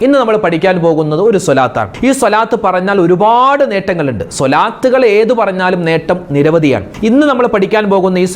ഇന്ന് നമ്മൾ പഠിക്കാൻ പോകുന്നത് ഒരു സ്വലാത്താണ്. ഈ സ്വലാത്ത് പറഞ്ഞാൽ ഒരുപാട് നേട്ടങ്ങളുണ്ട്. സ്വലാത്തുകൾ ഏത് പറഞ്ഞാലും നേട്ടം നിരവധിയാണ്. ഇന്ന് നമ്മൾ പഠിക്കാൻ പോകുന്ന ഈ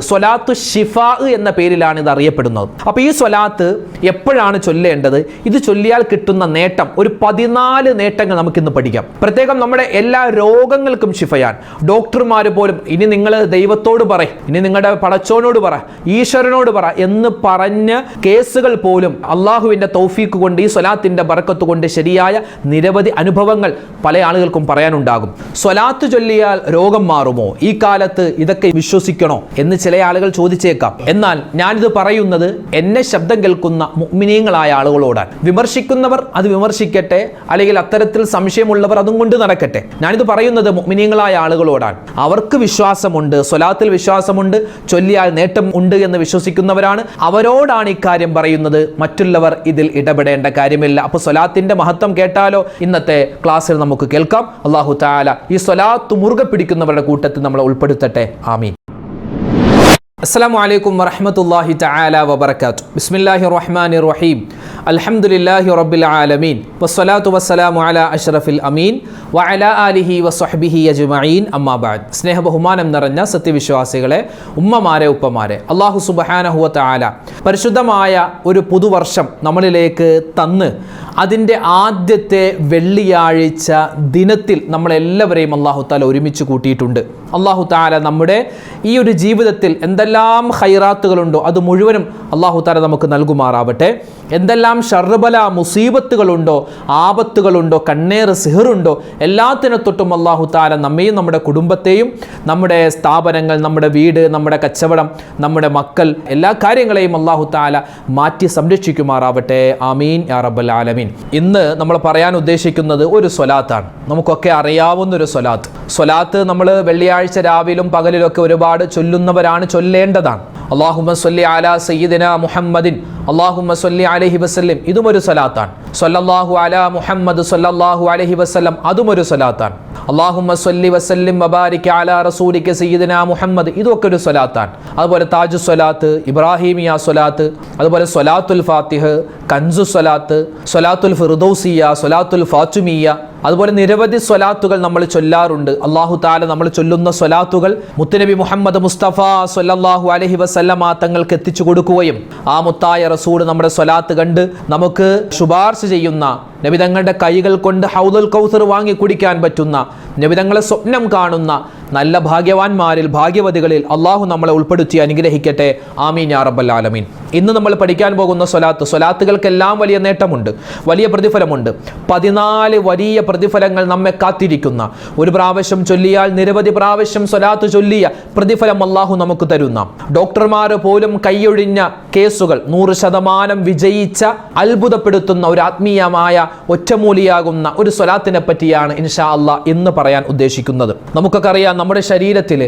സ്വലാത്തു ഷിഫാ എന്ന പേരിലാണ് ഇത് അറിയപ്പെടുന്നത്. അപ്പോൾ ഈ സ്വലാത്ത് എപ്പോഴാണ് ചൊല്ലേണ്ടത്, ഇത് ചൊല്ലിയാൽ കിട്ടുന്ന നേട്ടം, ഒരു 14 നേട്ടങ്ങൾ നമുക്കിന്ന് പഠിക്കാം. പ്രത്യേകം നമ്മുടെ എല്ലാ രോഗങ്ങൾക്കും ഷിഫയാണ്. ഡോക്ടർമാർ പോലും ഇനി നിങ്ങൾ ദൈവത്തോട് പറ, ഇനി നിങ്ങളുടെ പടച്ചോനോട് പറ, ഈശ്വരനോട് പറ എന്ന് പറഞ്ഞ കേസുകൾ പോലും അള്ളാഹുവിന്റെ തൗഫീഖ് കൊണ്ട്, ഈ സ്വലാത്തിന്റെ ബറക്കത്ത് കൊണ്ട് ശരിയായ നിരവധി അനുഭവങ്ങൾ പല ആളുകൾക്കും പറയാനുണ്ടാകും. സ്വലാത്ത് ചൊല്ലിയാൽ രോഗം മാറുമോ, ഈ കാലത്ത് ഇതൊക്കെ വിശ്വസിക്കണോ എന്ന് ചില ആളുകൾ ചോദിച്ചേക്കാം. എന്നാൽ ഞാനിത് പറയുന്നത് എന്നെ ശബ്ദം കേൾക്കുന്ന മുഅ്മിനീങ്ങളായ ആളുകളോടാണ്. വിമർശിക്കുന്നവർ അത് വിമർശിക്കട്ടെ, അല്ലെങ്കിൽ അത്തരത്തിൽ സംശയമുള്ളവർ അതും കൊണ്ട് നടക്കട്ടെ. ഞാനിത് പറയുന്നത് മുഅ്മിനീങ്ങളായ ആളുകളോടാണ്. അവർക്ക് വിശ്വാസമുണ്ട്, സ്വലാത്തിൽ വിശ്വാസമുണ്ട്, ചൊല്ലിയാൽ നേട്ടം ഉണ്ട് എന്ന് വിശ്വസിക്കുന്നവരാണ്. അവരോടാണ് ഇക്കാര്യം പറയുന്നത്. മറ്റുള്ളവർ ഇതിൽ ഇടപെടേണ്ട കാര്യമില്ല. അപ്പോൾ സ്വലാത്തിന്റെ മഹത്വം കേട്ടാലോ? ഇന്നത്തെ ക്ലാസ്സിൽ നമുക്ക് കേൾക്കാം. അല്ലാഹു തആല ഈ സ്വലാത്ത് മുറുകെ പിടിക്കുന്നവരുടെ കൂട്ടത്തിൽ നമ്മളെ ഉൾപ്പെടുത്തട്ടെ. ആമീൻ. അസ്സലാമു അലൈക്കും വറഹ്മത്തുള്ളാഹി തആല വബറകാതുഹു. ബിസ്മില്ലാഹിർ റഹ്മാനിർ റഹീം. അൽഹംദുലില്ലാഹി റബ്ബിൽ ആലമീൻ വസ്സലാത്തു വസ്സലാമു അലാ അഷ്റഫിൽ അമീൻ വഅലാ ആലിഹി വസ്വഹ്ബിഹി അജ്മഈൻ. അമ്മാ ബഅദ്. സ്നേഹ ബഹുമാനം നിറഞ്ഞ സത്യവിശ്വാസികളെ, ഉമ്മമാരെ, ഉപ്പമാരെ, അല്ലാഹു സുബ്ഹാനഹു വ തആല പരിശുദ്ധമായ ഒരു പുതുവർഷം നമ്മളിലേക്ക് തന്ന് അതിൻ്റെ ആദ്യത്തെ വെള്ളിയാഴ്ച ദിനത്തിൽ നമ്മളെല്ലാവരെയും അല്ലാഹു തആല ഒരുമിച്ച് കൂട്ടിയിട്ടുണ്ട്. അല്ലാഹു തആല നമ്മുടെ ഈ ഒരു ജീവിതത്തിൽ എന്തെല്ലാം ഖൈറാത്തുകളുണ്ടോ അത് മുഴുവനും അല്ലാഹു തആല നമുക്ക് നൽകുമാറാവട്ടെ. എന്തെല്ലാം ഷർബല മുസീബത്തുകളുണ്ടോ, ആപത്തുകളുണ്ടോ, കണ്ണേറ് സിഹറുണ്ടോ, എല്ലാത്തിനെ തൊട്ടും അല്ലാഹു തആല നമ്മയും നമ്മുടെ കുടുംബത്തെയും നമ്മുടെ സ്ഥാപനങ്ങൾ, നമ്മുടെ വീട്, നമ്മുടെ കച്ചവടം, നമ്മുടെ മക്കൾ, എല്ലാ കാര്യങ്ങളെയും അല്ലാഹു തആല മാറ്റി സംരക്ഷിക്കുമാറാവട്ടെ. ആമീൻ യാ റബ്ബൽ ആലമീൻ. ഇന്ന് നമ്മൾ പറയാൻ ഉദ്ദേശിക്കുന്നത് ഒരു സ്വലാത്താണ്. നമുക്കൊക്കെ അറിയാവുന്ന ഒരു സ്വലാത്ത് നമ്മൾ വെള്ളിയാഴ്ച രാവിലും പകലിലൊക്കെ ഒരുപാട് ചൊല്ലുന്നവരാണ്, ചൊല്ലേണ്ടതാണ്. അല്ലാഹുമ്മ സ്വല്ലി അലാ സയ്യിദിനാ മുഹമ്മദിൻ അല്ലാഹുമ്മ സ്വല്ലി അലൈഹി വസല്ലം, ഇതും ഒരു സ്വലാത്താണ്. സ്വല്ലല്ലാഹു അലാ മുഹമ്മദ് സ്വല്ലല്ലാഹു അലൈഹി വസല്ലം, അതും ഒരു സ്വലാത്താണ്. അല്ലാഹുമ്മ സ്വല്ലി വസല്ലിം വബാരിക അലാ റസൂലിക സയ്യിദിനാ മുഹമ്മദ്, ഇതൊക്കെ ഒരു സ്വലാത്താണ്. അതുപോലെ താജു സ്വലാത്ത്, ഇബ്രാഹിമിയ സ്വലാത്ത്, അതുപോലെ സ്വലാത്തുൽ ഫാത്തിഹ്, കൻസു സ്വലാത്ത്, സ്വലാത്തുൽ ഫിർദൗസിയ, സ്വലാത്തുൽ ഫാത്തുമിയ, അതുപോലെ നിരവധി സ്വലാത്തുകൾ നമ്മൾ ചൊല്ലാറുണ്ട്. അല്ലാഹു തആല നമ്മൾ ചൊല്ലുന്ന സ്വലാത്തുകൾ മുത്തുനബി മുഹമ്മദ് മുസ്തഫ സ്വല്ലല്ലാഹു അലൈഹി വസല്ലമ തങ്ങൾക്ക് എത്തിച്ചു കൊടുക്കുകയും ആ മുത്തായ റസൂൽ നമ്മുടെ സ്വലാത്ത് കണ്ട് നമുക്ക് ശുപാർശ ചെയ്യുന്ന, നബി തങ്ങളുടെ കൈകൾ കൊണ്ട് ഹൗദുൽ കൗസർ വാങ്ങി കുടിക്കാൻ പറ്റുന്ന, നബി തങ്ങളെ സ്വപ്നം കാണുന്ന നല്ല ഭാഗ്യവാന്മാരിൽ, ഭാഗ്യവതികളിൽ അള്ളാഹു നമ്മളെ ഉൾപ്പെടുത്തി അനുഗ്രഹിക്കട്ടെ. ആമീൻ യാ റബ്ബൽ ആലമീൻ. ഇന്ന് നമ്മൾ പഠിക്കാൻ പോകുന്ന സ്വലാത്തുകൾക്കെല്ലാം വലിയ നേട്ടമുണ്ട്, വലിയ പ്രതിഫലമുണ്ട്. 14 വലിയ പ്രതിഫലങ്ങൾ നമ്മെ കാത്തിരിക്കുന്ന, ഒരു പ്രാവശ്യം ചൊല്ലിയാൽ നിരവധി പ്രാവശ്യം സ്വലാത്ത് ചൊല്ലിയ പ്രതിഫലം അള്ളാഹു നമുക്ക് തരുന്ന, ഡോക്ടർമാർ പോലും കൈയൊഴിഞ്ഞ കേസുകൾ 100% വിജയിച്ച, അത്ഭുതപ്പെടുത്തുന്ന ഒരു ആത്മീയമായ ഒറ്റമൂലിയാകുന്ന ഒരു സ്വലാത്തിനെ പറ്റിയാണ് ഇൻഷാ അല്ലാഹ് ഇന്ന് പറയാൻ ഉദ്ദേശിക്കുന്നത്. നമുക്കൊക്കെ അറിയാം, നമ്മുടെ ശരീരത്തിൽ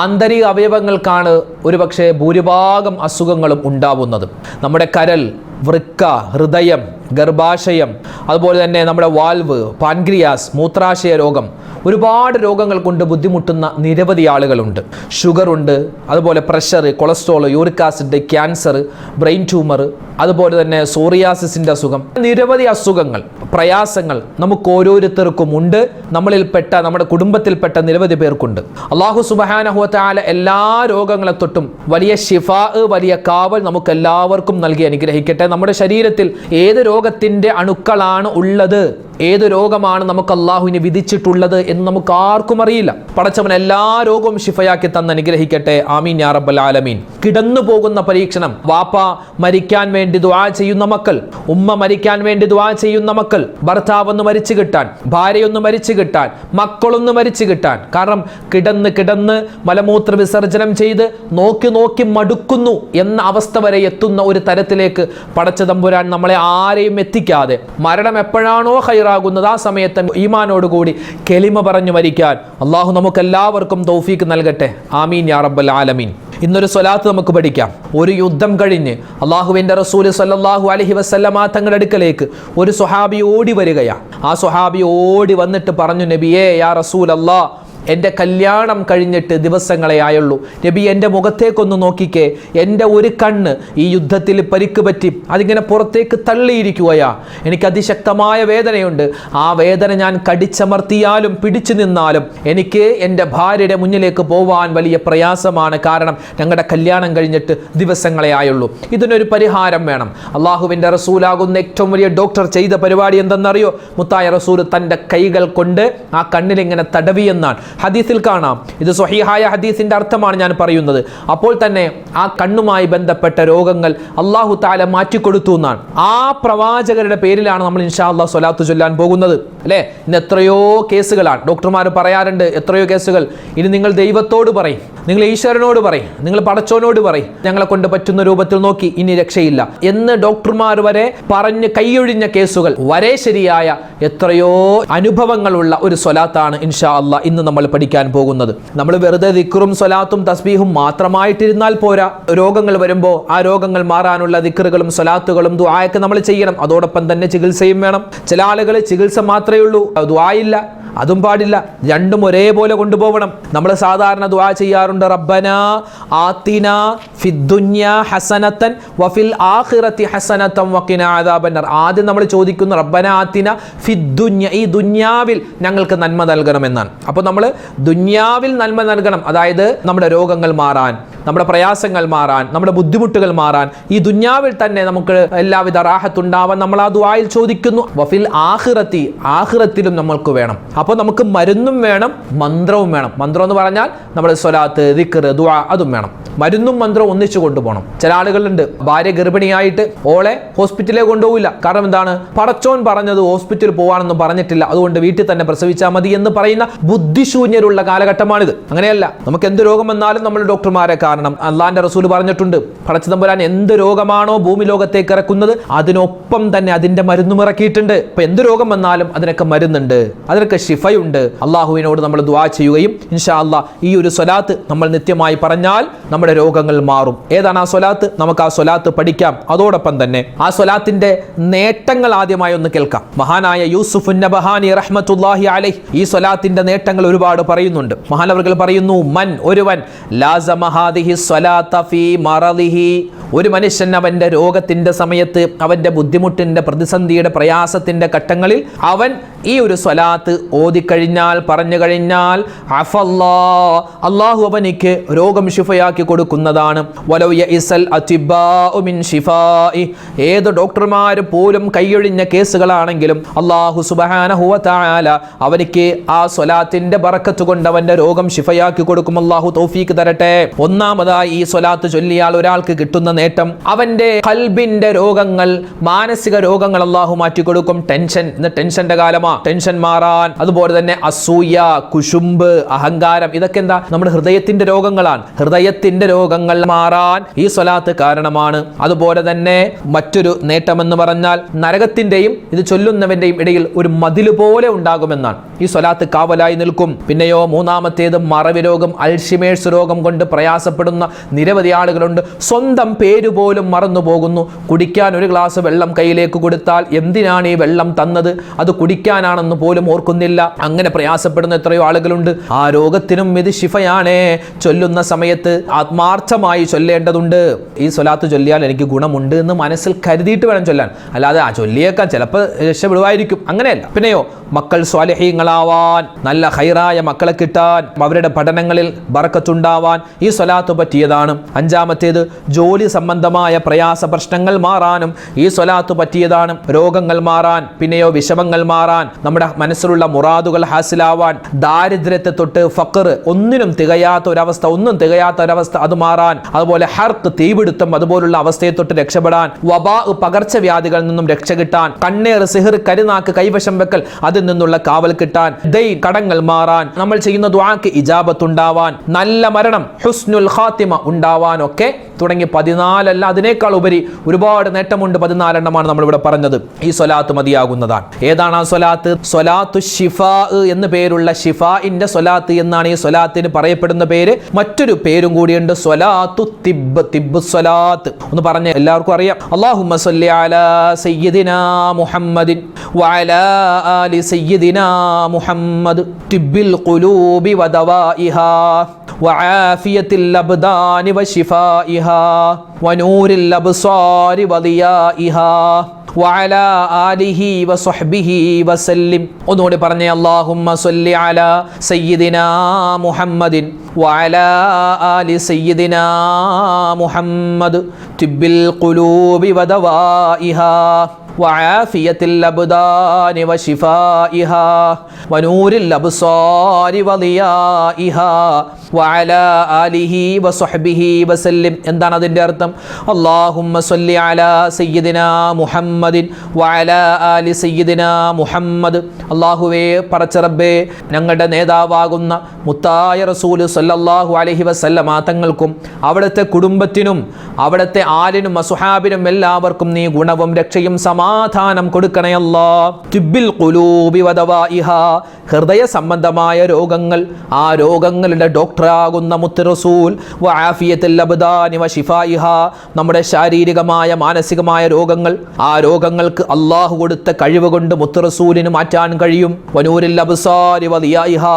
ആന്തരിക അവയവങ്ങൾക്കാണ് ഒരുപക്ഷെ ഭൂരിഭാഗം അസുഖങ്ങളും ഉണ്ടാവുന്നത്. നമ്മുടെ കരൾ, വൃക്ക, ഹൃദയം, ഗർഭാശയം, അതുപോലെ തന്നെ നമ്മുടെ വാൽവ്, പാൻക്രിയാസ്, മൂത്രാശയ രോഗം, ഒരുപാട് രോഗങ്ങൾ കൊണ്ട് ബുദ്ധിമുട്ടുന്ന നിരവധി ആളുകളുണ്ട്. ഷുഗർ ഉണ്ട്, അതുപോലെ pressure, cholesterol, uric acid, cancer, brain tumour, അതുപോലെ തന്നെ സോറിയാസിസിന്റെ അസുഖം, നിരവധി അസുഖങ്ങൾ, പ്രയാസങ്ങൾ നമുക്ക് ഓരോരുത്തർക്കും ഉണ്ട്. നമ്മളിൽപ്പെട്ട, നമ്മുടെ കുടുംബത്തിൽപ്പെട്ട നിരവധി പേർക്കുണ്ട്. അല്ലാഹു സുബ്ഹാനഹു വ തആല എല്ലാ രോഗങ്ങളെ തൊട്ടും വലിയ ശിഫാ, വലിയ കാവൽ നമുക്ക് എല്ലാവർക്കും നൽകി അനുഗ്രഹിക്കട്ടെ. നമ്മുടെ ശരീരത്തിൽ ഏത് രോഗത്തിന്റെ അണുക്കളാണ് ഉള്ളത്, ഏത് രോഗമാണ് നമുക്ക് അള്ളാഹുവിനെ വിധിച്ചിട്ടുള്ളത് എന്ന് നമുക്ക് ആർക്കും അറിയില്ല. പടച്ചവൻ എല്ലാ രോഗവും ശിഫയാക്കി തന്ന് അനുഗ്രഹിക്കട്ടെ. ആമീൻ യാ റബ്ബൽ ആലമീൻ. കിടന്നു പോകുന്ന പരീക്ഷണം, വാപ്പ മരിക്കാൻ വേണ്ടി ദുആ ചെയ്യുന്ന മക്കൾ, ഉമ്മ മരിക്കാൻ വേണ്ടി ദുആ ചെയ്യുന്ന മക്കൾ, ഭർത്താവ് ഒന്ന് മരിച്ചു കിട്ടാൻ, ഭാര്യയൊന്ന് മരിച്ചു കിട്ടാൻ, മക്കളൊന്ന് മരിച്ചു കിട്ടാൻ. കാരണം കിടന്ന് മലമൂത്ര വിസർജനം ചെയ്ത് നോക്കി മടുക്കുന്നു എന്ന അവസ്ഥ വരെ എത്തുന്ന ഒരു തരത്തിലേക്ക് പടച്ച തമ്പുരാൻ നമ്മളെ ആരെയും എത്തിക്കാതെ, മരണം എപ്പോഴാണോ ഖൈറാകുന്നത് ആ സമയത്ത് ഈമാനോടുകൂടി കലിമ പറഞ്ഞു മരിക്കാൻ അള്ളാഹു നമുക്ക് എല്ലാവർക്കും തൗഫീക്ക് നൽകട്ടെ. ആമീൻ യാ റബ്ബൽ ആലമീൻ. ഇന്നൊരു സ്വലാത്ത് നമുക്ക് പഠിക്കാം. ഒരു യുദ്ധം കഴിഞ്ഞ് അള്ളാഹുവിൻ്റെ റസൂൽ സല്ലല്ലാഹു അലൈഹി വസല്ലമ തങ്ങളുടെ അടുക്കലേക്ക് ഒരു സ്വഹാബി ഓടി വരികയാണ്. ആ സ്വഹാബി ഓടി വന്നിട്ട് പറഞ്ഞു, നബിയേ യാ റസൂൽ അല്ലാഹ്, എൻ്റെ കല്യാണം കഴിഞ്ഞിട്ട് ദിവസങ്ങളെ ആയുള്ളൂ. നബി, എൻ്റെ മുഖത്തേക്കൊന്ന് നോക്കിക്കേ, എൻ്റെ ഒരു കണ്ണ് ഈ യുദ്ധത്തിൽ പരിക്ക് പറ്റി അതിങ്ങനെ പുറത്തേക്ക് തള്ളിയിരിക്കുകയാ. എനിക്ക് അതിശക്തമായ വേദനയുണ്ട്. ആ വേദന ഞാൻ കടിച്ചമർത്തിയാലും പിടിച്ചു നിന്നാലും എനിക്ക് എൻ്റെ ഭാര്യയുടെ മുന്നിലേക്ക് പോവാൻ വലിയ പ്രയാസമാണ്. കാരണം ഞങ്ങളുടെ കല്യാണം കഴിഞ്ഞിട്ട് ദിവസങ്ങളെ ആയുള്ളൂ. ഇതിനൊരു പരിഹാരം വേണം. അള്ളാഹുവിൻ്റെ റസൂലാകുന്ന ഏറ്റവും വലിയ ഡോക്ടർ ചെയ്ത പരിപാടി എന്തെന്നറിയോ? മുത്തായ റസൂൽ തൻ്റെ കൈകൾ കൊണ്ട് ആ കണ്ണിലിങ്ങനെ തടവിയെന്നാണ് ഹദീസിൽ കാണാം. ഇത് സ്വഹീഹായ ഹദീസിന്റെ അർത്ഥമാണ് ഞാൻ പറയുന്നത്. അപ്പോൾ തന്നെ ആ കണ്ണുമായി ബന്ധപ്പെട്ട രോഗങ്ങൾ അള്ളാഹു തആല മാറ്റിക്കൊടുത്തു എന്നാണ്. ആ പ്രവാചകരുടെ പേരിലാണ് നമ്മൾ ഇൻഷാ അല്ലാഹ് സ്വലാത്ത് ചൊല്ലാൻ പോകുന്നത്, അല്ലേ? ഇന്ന് എത്രയോ കേസുകളാണ്. ഡോക്ടർമാർ പറയാറുണ്ട് എത്രയോ കേസുകൾ. ഇനി നിങ്ങൾ ദൈവത്തോട് പറയും, നിങ്ങൾ ഈശ്വരനോട് പറയും, നിങ്ങൾ പടച്ചോനോട് പറയും, ഞങ്ങളെ കൊണ്ട് പറ്റുന്ന രൂപത്തിൽ നോക്കി ഇനി രക്ഷയില്ല എന്ന് ഡോക്ടർമാർ വരെ പറഞ്ഞ് കൈയൊഴിഞ്ഞ കേസുകൾ വരെ ശരിയായ എത്രയോ അനുഭവങ്ങളുള്ള ഒരു സ്വലാത്താണ് ഇൻഷാ അല്ലാഹ് ഇന്ന് നമ്മൾ പഠിക്കാൻ പോകുന്നത്. നമ്മൾ വെറുതെ ദിക്റും സ്വലാത്തും തസ്ബീഹും മാത്രമായിട്ടിരുന്നാൽ പോരാ. രോഗങ്ങൾ വരുമ്പോൾ ആ രോഗങ്ങൾ മാറാനുള്ള ദിക്റുകളും സ്വലാത്തുകളും ദുആയൊക്കെ നമ്മൾ ചെയ്യണം. അതോടൊപ്പം തന്നെ ചികിത്സയും വേണം. ചില ആളുകൾ ചികിത്സ മാത്രമേ ഉള്ളൂ, ദുആയില്ല, അതും പാടില്ല. രണ്ടും ഒരേപോലെ കൊണ്ടുപോകണം. നമ്മൾ സാധാരണ ദുആ ചെയ്യാറുണ്ട്, റബ്ബനാ ആതിനാ ഫിദ്ദുന്യാ ഹസനതൻ വഫിൽ ആഖിറതി ഹസനതൻ വഖിനാ അദാബന്നാർ. ആദ്യം നമ്മൾ ചോദിക്കുന്നു റബ്ബനാ ആതിനാ ഫിദ്ദുന്യ, ഈ ദുന്യാവിൽ ഞങ്ങൾക്ക് നന്മ നൽകണമെന്നാണ്. അപ്പോൾ നമ്മൾ ദുന്യാവിൽ നന്മ നൽകണം, അതായത് നമ്മുടെ രോഗങ്ങൾ മാറാൻ, നമ്മുടെ പ്രയാസങ്ങൾ മാറാൻ, നമ്മുടെ ബുദ്ധിമുട്ടുകൾ മാറാൻ, ഈ ദുന്യാവിൽ തന്നെ നമുക്ക് എല്ലാവിധ റാഹത്തുണ്ടാവാൻ നമ്മൾ ആ ദുആയിൽ ചോദിക്കുന്നു. വഫിൽ ആഖിറതി, ആഖിറത്തിലും നമ്മൾക്ക് വേണം. അപ്പോൾ നമുക്ക് മരുന്നും വേണം, മന്ത്രവും വേണം. മന്ത്രം എന്ന് പറഞ്ഞാൽ നമ്മുടെ സ്വലാത്ത്, ദിക്ർ, ദുആ അതും വേണം. മരുന്നും മന്ത്രവും ഒന്നിച്ചു കൊണ്ടുപോകണം. ചില ആളുകളുണ്ട് ഭാര്യ ഗർഭിണിയായിട്ട് ഓളെ ഹോസ്പിറ്റലിലേക്ക് കൊണ്ടുപോകില്ല. കാരണം എന്താണ്? പടച്ചോൻ പറഞ്ഞത് ഹോസ്പിറ്റലിൽ പോവാണെന്നും പറഞ്ഞിട്ടില്ല, അതുകൊണ്ട് വീട്ടിൽ തന്നെ പ്രസവിച്ചാൽ മതി എന്ന് പറയുന്ന ബുദ്ധിശൂന്യരുള്ള കാലഘട്ടമാണിത്. അങ്ങനെയല്ല, നമുക്ക് എന്ത് രോഗം വന്നാലും നമ്മൾ ഡോക്ടർമാരെ കാണണം. അള്ളാന്റെ റസൂൽ പറഞ്ഞിട്ടുണ്ട്, പടച്ചതമ്പുരാൻ എന്ത് രോഗമാണോ ഭൂമി ലോകത്തേക്ക് ഇറക്കുന്നത് അതിനൊപ്പം തന്നെ അതിന്റെ മരുന്നും ഇറക്കിയിട്ടുണ്ട്. ഇപ്പൊ എന്ത് രോഗം വന്നാലും അതിനൊക്കെ മരുന്നുണ്ട്, അതിനൊക്കെ ശിഫയുണ്ട്. അള്ളാഹുവിനോട് നമ്മൾ ദുആ ചെയ്യുകയും ഇൻഷാ അല്ലാഹ് ഈ ഒരു സ്വലാത്ത് നമ്മൾ നിത്യമായി പറഞ്ഞാൽ നമ്മുടെ രോഗങ്ങൾ മാറും. ഏതാണ് ആ സ്വലാത്ത്? നമുക്ക് ആ സ്വലാത്ത് പഠിക്കാം. അതോടൊപ്പം തന്നെ ആ സ്വലാത്തിന്റെ നേട്ടങ്ങൾ ആദ്യമായി ഒന്ന് കേൾക്കാം. മഹാനായ യൂസുഫ് നബഹാനി റഹ്മത്തുള്ളാഹി അലൈഹി ഈ സ്വലാത്തിന്റെ നേട്ടങ്ങൾ ഒരുപാട് പറയുന്നുണ്ട്. മഹാനവർകൾ പറയുന്നു, മൻ ഒരുവൻ ലാസമ ഹാദിഹി സ്വലാത്ത ഫീ മറദിഹി, ഒരു മനുഷ്യൻ അവന്റെ രോഗത്തിന്റെ സമയത്ത്, അവന്റെ ബുദ്ധിമുട്ടിന്റെ, പ്രതിസന്ധിയുടെ, പ്രയാസത്തിന്റെ ഘട്ടങ്ങളിൽ അവൻ ഈ ഒരു സ്വലാത്ത് ഓതിക്കഴിഞ്ഞാൽ, പറഞ്ഞു കഴിഞ്ഞാൽ, അല്ലാഹു അവനിക്ക് രോഗം ശിഫയാക്കി കൊടുക്കുന്നതാണ്. വലൗ യഇസൽ അതിബാഉ മിൻ ശിഫാഇ, ഏത് ഡോക്ടർമാർ പോലും കൈയൊഴിഞ്ഞ കേസുകളാണെങ്കിലും അല്ലാഹു സുബ്ഹാനഹു വ തആല അവനിക്ക് ആ സ്വലാത്തിന്റെ ബറക്കത്ത് കൊണ്ട് അവന്റെ രോഗം ശിഫയാക്കി കൊടുക്കും. അല്ലാഹു തൗഫീഖ് തരട്ടെ. ഒന്നാമതായി ഈ സ്വലാത്ത് ചൊല്ലിയാൽ ഒരാൾക്ക് കിട്ടുന്ന നേട്ടം, അവന്റെ ഖൽബിന്റെ രോഗങ്ങൾ, മാനസിക രോഗങ്ങൾ അല്ലാഹു മാറ്റിക്കൊടുക്കും. ടെൻഷൻ, ഇന്ന് ടെൻഷന്റെ കാലമാ, ടെൻഷൻ മാറാൻ. അതുപോലെ തന്നെ അസൂയ, കുശുമ്പ്, അഹങ്കാരം, ഇതൊക്കെ എന്താ? നമ്മുടെ ഹൃദയത്തിന്റെ രോഗങ്ങളാണ്. ഹൃദയത്തിന്റെ രോഗങ്ങൾ മാറാൻ ഈ സ്വലാത്ത് കാരണമാണ്. അതുപോലെ തന്നെ മറ്റൊരു നേട്ടമെന്ന് പറഞ്ഞാൽ നരകത്തിന്റെയും ഇത് ചൊല്ലുന്നവന്റെയും ഇടയിൽ ഒരു മതില് പോലെ ഉണ്ടാകുമെന്നാണ്. ഈ സ്വലാത്ത് കാവലായി നിൽക്കും. പിന്നെയോ മൂന്നാമത്തേത് മറവി രോഗം, അൽഷിമേഴ്സ് രോഗം കൊണ്ട് പ്രയാസപ്പെടുന്ന നിരവധി ആളുകളുണ്ട്. സ്വന്തം പേര് പോലും മറന്നു പോകുന്നു. കുടിക്കാൻ ഒരു ഗ്ലാസ് വെള്ളം കയ്യിലേക്ക് കൊടുത്താൽ എന്തിനാണ് ഈ വെള്ളം തന്നത്, അത് കുടിക്കാനാണെന്ന് പോലും ഓർക്കുന്നില്ല. അങ്ങനെ പ്രയാസപ്പെടുന്ന എത്രയോ ആളുകളുണ്ട്. ആ രോഗത്തിനും ഇത് ശിഫയാണേ. ചൊല്ലുന്ന സമയത്ത് ആത്മാർത്ഥമായി ചൊല്ലേണ്ടതുണ്ട്. ഈ സ്വലാത്ത് ചൊല്ലിയാൽ എനിക്ക് ഗുണമുണ്ട് എന്ന് മനസ്സിൽ കരുതിയിട്ട് വേണം ചൊല്ലാൻ. അല്ലാതെ ആ ചൊല്ലിയേക്കാൻ ചിലപ്പോൾ രക്ഷപ്പെടുമായിരിക്കും, അങ്ങനെയല്ല. പിന്നെയോ മക്കൾ സ്വാലിഹീങ്ങളാവാൻ, നല്ല ഹൈറായ മക്കളെ കിട്ടാൻ, അവരുടെ പഠനങ്ങളിൽ ബറക്കത്തുണ്ടാവാൻ ഈ സ്വലാത്ത് പറ്റിയതാണ്. അഞ്ചാമത്തേത് ജോലി സംബന്ധമായ പ്രയാസ പ്രശ്നങ്ങൾ മാറാനും ഈ സ്വലാത്ത് പറ്റിയതാണ്. രോഗങ്ങൾ മാറാൻ, പിന്നെയോ വിഷമങ്ങൾ മാറാൻ, നമ്മുടെ മനസ്സിലുള്ള മുറാദുകൾ ഹാസിലാവാൻ, ദാരിദ്ര്യത്തെ തൊട്ട് ഫഖർ, ഒന്നിനും തികയാത്ത ഒരവസ്ഥ, ഒന്നും തികയാത്ത ഒരവസ്ഥ, അത് മാറാൻ. അതുപോലെ ഹർക്ക്, തീപിടുത്തം, അതുപോലുള്ള അവസ്ഥയെ തൊട്ട് രക്ഷപ്പെടാൻ, വബാ, പകർച്ചവ്യാധികളിൽ നിന്നും രക്ഷ കിട്ടാൻ, കണ്ണേർ, സിഹിർ, കരുനാക്ക്, കൈവശം വെക്കൽ, അതിൽ നിന്നുള്ള കാവൽ കിട്ടാൻ, ദൈൻ, കടങ്ങൾ മാറാൻ, നമ്മൾ ചെയ്യുന്ന ദുആക്ക് ഇജാബത്ത് ഉണ്ടാവാൻ, നല്ല മരണം, ഹുസ്നുൽ ഖാത്തിമ ഉണ്ടാവാനൊക്കെ തുടങ്ങി 14 അല്ല അതിനേക്കാൾ ഉപരി ഒരുപാട് നേട്ടമുണ്ട്. 14 എണ്ണമാണ് നമ്മളിവിടെ പറഞ്ഞത്. ഈ സ്വലാത്ത് മതിയാകുന്നതാണ്. ഏതാണ് ആ സ്വലാത്ത്? സ്വലാത്ത് സ്വലാത്തു ഷിഫാ എന്ന് പേരുള്ള ഷിഫാഇന്റെ സ്വലാത്ത് എന്നാണ് ഈ സ്വലാത്തിന് പറയപ്പെടുന്ന പേര്. മറ്റൊരു പേരും കൂടിയുണ്ട്, സ്വലാത്തു തിബ്ബ്, തിബ്ബു സ്വലാത്ത്. ഒന്ന് പറഞ്ഞ് എല്ലാവർക്കും അറിയാം. അല്ലാഹുമ്മ സ്വല്ലി അലാ സയ്യിദിനാ മുഹമ്മദിൻ വഅലാ ആലി സയ്യിദിനാ മുഹമ്മദ് തിബ്ബിൽ ഖുലൂബി വദവാഇഹാ വആഫിയത്തിൽ അബ്ദാനി വശിഫാഇഹാ വനൂരിൽ അബ്സാരി വദിയാഇഹാ വഅലാ ആലിഹി വസ്വഹ്ബിഹി വസല്ലിം. ഒന്നുകൂടി പറഞ്ഞേ, അല്ലാഹുമ്മ സ്വല്ലി അലാ സയ്യിദിനാ മുഹമ്മദിൻ വഅലാ ആലി സയ്യിദിനാ മുഹമ്മദ് തിബ്ബിൽ ഖുലൂബി വദവാഇഹാ വആഫിയത്തിൽ അബ്ദാനി വശിഫാഇഹാ വനൂരിൽ അബ്സാരി വദിയാഇഹാ വഅലാ ആലിഹി വസ്വഹ്ബിഹി വസല്ലിം. എന്താണ് അതിൻ്റെ അർത്ഥം? അല്ലാഹുമ്മ സ്വല്ലി അലാ സയ്യിദിനാ മുഹമ്മദിൻ വഅലാ ആലി സയ്യിദിനാ മുഹമ്മദ്. അല്ലാഹുവേ, പടച്ച റബ്ബേ, ഞങ്ങളുടെ നേതാവാകുന്ന മുത്തായ റസൂൽ സല്ലല്ലാഹു അലൈഹി വസല്ലമ തങ്ങൾക്കും അവിടുത്തെ കുടുംബത്തിനും അവിടുത്തെ ആലിനും അസ്ഹാബിനും എല്ലാവർക്കും നീ ഗുണവും രക്ഷയും സമാധാനം കൊടുക്കണേ അല്ലാ. തിബ്ബിൽ ഖുലൂബി വദവാഇഹാ, ഹൃദയ സംബന്ധമായ രോഗങ്ങൾ, ആ രോഗങ്ങളുടെ ഡോക്ടറാകുന്ന മുത്ത് റസൂൽ. വആഫിയത്തുൽ അബ്ദാനി വശിഫാഇഹാ, നമ്മുടെ ശാരീരികമായ മാനസികമായ രോഗങ്ങൾ, ആ രോഗങ്ങൾക്ക് അല്ലാഹു കൊടുത്ത കഴിവ് കൊണ്ട് മുത്ത് റസൂലിന് മാറ്റാൻ കഴിയും. വനൂരിൽ അബ്സാരി വദിയാഇഹാ,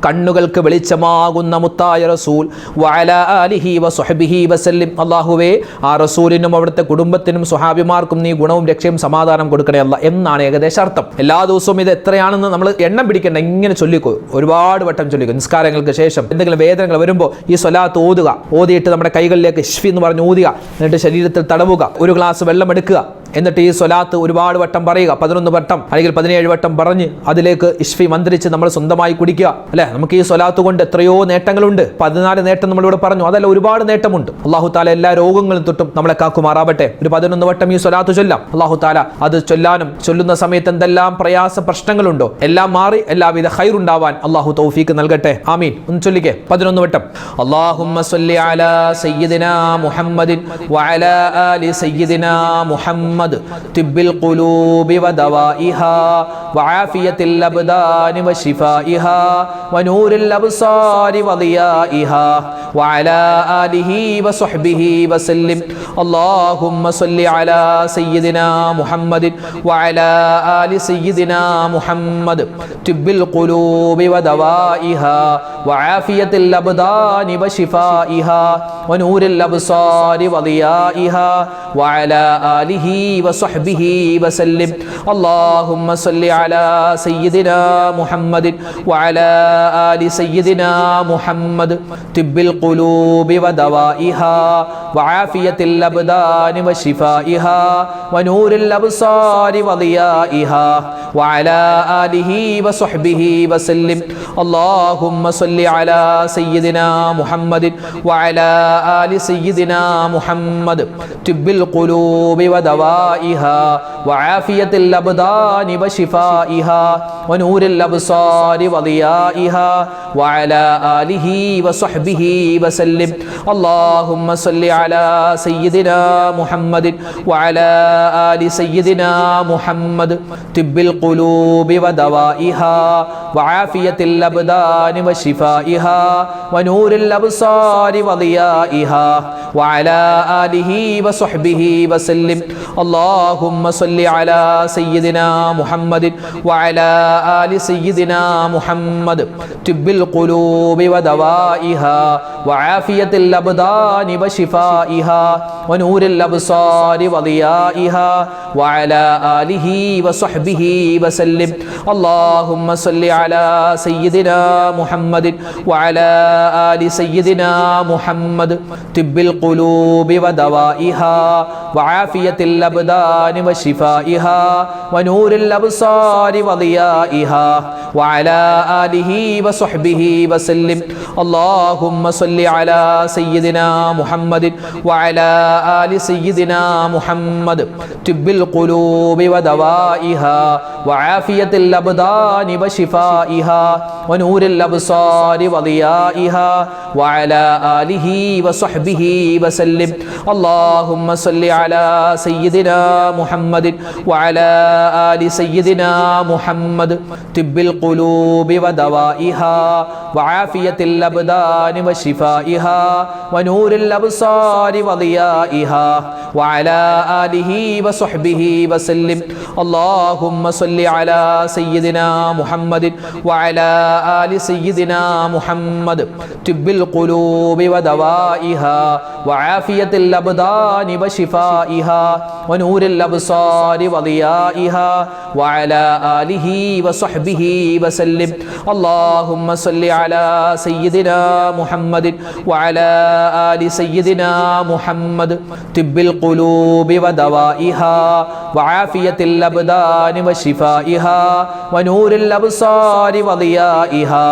കണ്ണുകൾക്ക് വെളിച്ചമാകുന്ന മുത്തായ റസൂൽ. വഅലാ ആലിഹി വസ്വഹ്ബിഹി വസല്ലിം. അല്ലാഹുവേ, ആ റസൂലിനും അവിടുത്തെ കുടുംബത്തിനും സ്വഹാബിമാർക്കും നീ ഗുണവും രക്ഷയും സമാധാനം കൊടുക്കണേ അല്ല എന്നാണ് ഏകദേശം അർത്ഥം. എല്ലാ ദിവസവും ഇത് എത്രയാണെന്ന് നമ്മൾ എണ്ണം പിടിക്കേണ്ട, ഇങ്ങനെ ചൊല്ലിക്കോ, ഒരുപാട് വട്ടം ചൊല്ലിക്കോ. നിസ്കാരങ്ങൾക്ക് ശേഷം എന്തെങ്കിലും വേദനകൾ വരുമ്പോൾ ഈ സ്വലാത്ത് ഓതുക. ഓതിയിട്ട് നമ്മുടെ കൈകളിലേക്ക് ഇഷ്ഫി എന്ന് പറഞ്ഞ് ഊതുക. എന്നിട്ട് ശരീരത്തിൽ തടവുക. ഒരു ഗ്ലാസ് വെള്ളം എടുക്കുക. എന്നിട്ട് ഈ സ്വലാത്ത് ഒരുപാട് വട്ടം പറയുക, 11 വട്ടം അല്ലെങ്കിൽ 17 വട്ടം പറഞ്ഞ് അതിലേക്ക് ഇഷ്ഫി മന്ത്രിച്ച് നമ്മൾ സ്വന്തമായി കുടിക്കുക. അല്ലെ, നമുക്ക് ഈ സ്വലാത്ത് കൊണ്ട് എത്രയോ നേട്ടങ്ങളുണ്ട്. 14 നേട്ടം നമ്മളിവിടെ പറഞ്ഞു, അതല്ല ഒരുപാട് നേട്ടമുണ്ട്. അല്ലാഹു താല എല്ലാ രോഗങ്ങളും തൊട്ടും നമ്മളെ കാക്കുമാറാവട്ടെ. ഒരു 11 വട്ടം ഈ സ്വലാത്ത് ചൊല്ലാം. അല്ലാഹു താല അത് ചൊല്ലാനും ചൊല്ലുന്ന സമയത്ത് എന്തെല്ലാം പ്രയാസ പ്രശ്നങ്ങളുണ്ടോ എല്ലാം മാറി എല്ലാവിധ ഖൈറുണ്ടാവാൻ അല്ലാഹു തൗഫീക്ക് നൽകട്ടെ. ആമീൻ. ഒന്ന് ചൊല്ലിക്കേ 11 വട്ടം. അല്ലാഹുമ്മ സ്വല്ലി അലാ സയ്യിദിനാ മുഹമ്മദിൻ വഅലാ ആലി സയ്യിദിനാ മുഹമ്മദ് തിബ്ബിൽ ഖുലൂബി വദവാഇഹാ വആഫിയത്തിൽ അബ്ദാനി വശിഫാഇഹാ വനൂരിൽ അബ്സാരി വദിയാഇഹാ വഅലാ ആലിഹി വസ്വഹ്ബിഹി വസല്ലിം. അല്ലാഹുമ്മ സ്വല്ലി അലാ സയ്യിദിനാ മുഹമ്മദിൻ വഅലാ ആലി സയ്യിദിനാ മുഹമ്മദ് തിബ്ബിൽ ഖുലൂബി വദവാഇഹാ വആഫിയത്തിൽ അബ്ദാനി വശിഫാഇഹാ വനൂരിൽ അബ്സാരി വദിയാഇഹാ വഅലാ ആലിഹി വസ്വഹ്ബിഹി വസല്ലിം. അല്ലാഹുമ്മ സ്വല്ലി അലാ സയ്യിദിനാ മുഹമ്മദിൻ വഅലാ ആലി സയ്യിദിനാ മുഹമ്മദ് തിബ്ബിൽ ഖുലൂബി വദവാഇഹാ വആഫിയത്തിൽ അബ്ദാനി വശിഫാഇഹാ വനൂരിൽ അബ്സാരി വദിയാഇഹാ വഅലാ ആലിഹി വസ്വഹ്ബിഹി വസല്ലിം. അല്ലാഹുമ്മ സ്വല്ലി അലാ സയ്യിദിനാ മുഹമ്മദിൻ വഅലാ ആലി സയ്യിദിനാ മുഹമ്മദ് തിബ്ബിൽ ഖുലൂബി വദവാഇഹാ വആഫിയത്തിൽ അബ്ദാനി വശിഫാഇഹാ വനൂരിൽ അബ്സാരി വദിയാഇഹാ വഅലാ ആലിഹി വസ്വഹ്ബിഹി വസല്ലിം. അല്ലാഹുമ്മ സ്വല്ലി അലാ സയ്യിദിനാ മുഹമ്മദിൻ വഅലാ ആലി സയ്യിദിനാ മുഹമ്മദ് തിബ്ബിൽ ഖുലൂബി വദവാഇഹാ വആഫിയത്തിൽ അബ്ദാനി വശിഫാഇഹാ വനൂരിൽ അബ്സാരി വദിയാഇഹാ വഅലാ ആലിഹി വസ്വഹ്ബിഹി വസല്ലിം. അല്ലാഹുമ്മ സ്വല്ലി അലാ സയ്യിദിനാ മുഹമ്മദിൻ വഅലാ ആലി സയ്യിദിനാ മുഹമ്മദ് തിബ്ബിൽ ഖുലൂബി വദവാഇഹാ വആഫിയത്തിൽ അബ്ദാനി വശിഫാഇഹാ വനൂരിൽ അബ്സാരി വദിയാഇഹാ വഅലാ ആലിഹി വസ്വഹ്ബിഹി വസല്ലിം. അല്ലാഹുമ്മ സ്വല്ലി അലാ സയ്യിദിനാ മുഹമ്മദിൻ വഅലാ ആലി സയ്യിദിനാ മുഹമ്മദ് തിബ്ബിൽ ഖുലൂബി വദവാഇഹാ വആഫിയത്തിൽ അബ്ദാനി വശിഫാഇഹാ വനൂരിൽ അബ്സാരി വദിയാഇഹാ وعلى آله وصحبه وسلم. اللهم صل على سيدنا محمد وعلى آل سيدنا محمد. طب القلوب ودوائها وعافية الأبدان وشفائها ونور الأبصار وضيائها وعلى آله وصحبه وسلم. اللهم صل على سيدنا محمد وعلى آل سيدنا محمد. طب القلوب ودوائها وعافية الأبدان وشفائها ونور الأبصار وضيائها وعلى آله وصحبه وسلم. اللهم صل على سيدنا محمد وعلى آل سيدنا محمد. طب القلوب ودوائها وعافية الأبدان وشفائها ونور الأبصار وضيائها وعلى آله وصحبه وسلم. اللهم صل على سيدنا محمد وعلى آل سيدنا محمد. طب القلوب ودوائها وعافية الأبدان وشفائها ونور الأبصار وضيائها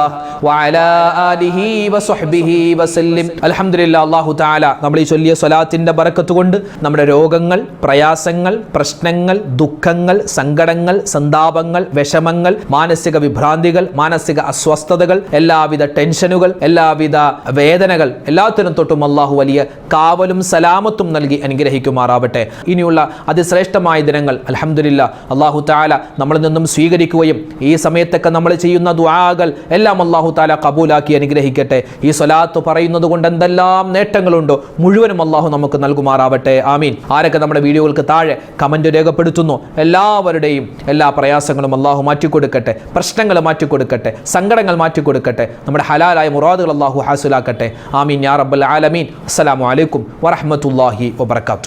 وعلى آله وصحبه وسلم. അൽഹംദുലില്ലാഹ്. അല്ലാഹു തആല നമ്മൾ ഈ ചൊല്ലിയ സ്വലാത്തിന്റെ ബറക്കത്ത് കൊണ്ട് നമ്മുടെ രോഗങ്ങൾ, പ്രയാസങ്ങൾ, പ്രശ്നങ്ങൾ, ദുഃഖങ്ങൾ, സങ്കടങ്ങൾ, സന്താപങ്ങൾ, വിഷമങ്ങൾ, മാനസിക വിഭ്രാന്തികൾ, മാനസിക അസ്വസ്ഥതകൾ, എല്ലാവിധ ടെൻഷനുകൾ, എല്ലാവിധ വേദനകൾ എല്ലാത്തിനും തൊട്ടും അല്ലാഹു വലിയ കാവലും സലാമത്തും നൽകി അനുഗ്രഹിക്കുമാറാവട്ടെ. ഇനിയുള്ള അതിശ്രേഷ്ഠമായ ദിനങ്ങൾ അൽഹംദുലില്ലാഹ് അല്ലാഹു തആല നമ്മളിൽ നിന്നും സ്വീകരിക്കുകയും ഈ സമയത്തൊക്കെ നമ്മൾ ചെയ്യുന്ന ദുആകൾ എല്ലാം അല്ലാഹു തആല കബൂലാക്കി അനുഗ്രഹിക്കട്ടെ. ഈ സ്വലാത്ത് പറയുന്നത് കൊണ്ട് എന്തെല്ലാം നേട്ടങ്ങളുണ്ടോ മുഴുവനും അല്ലാഹു നമുക്ക് നൽകുമാറാവട്ടെ. ആമീൻ. ആരൊക്കെ നമ്മുടെ വീഡിയോകൾക്ക് താഴെ കമന്റ് രേഖപ്പെടുത്തുന്നു എല്ലാവരുടെയും എല്ലാ പ്രയാസങ്ങളും അല്ലാഹു മാറ്റിക്കൊടുക്കട്ടെ, പ്രശ്നങ്ങൾ മാറ്റിക്കൊടുക്കട്ടെ, സങ്കടങ്ങൾ മാറ്റിക്കൊടുക്കട്ടെ, നമ്മുടെ ഹലാലായ മുറാദുകൾ അല്ലാഹു ഹാസിലാക്കട്ടെ. ആമീൻ യാ റബ്ബൽ ആലമീൻ. അസ്സലാമു അലൈക്കും വറഹ്മത്തുള്ളാഹി വബറകാതുഹു.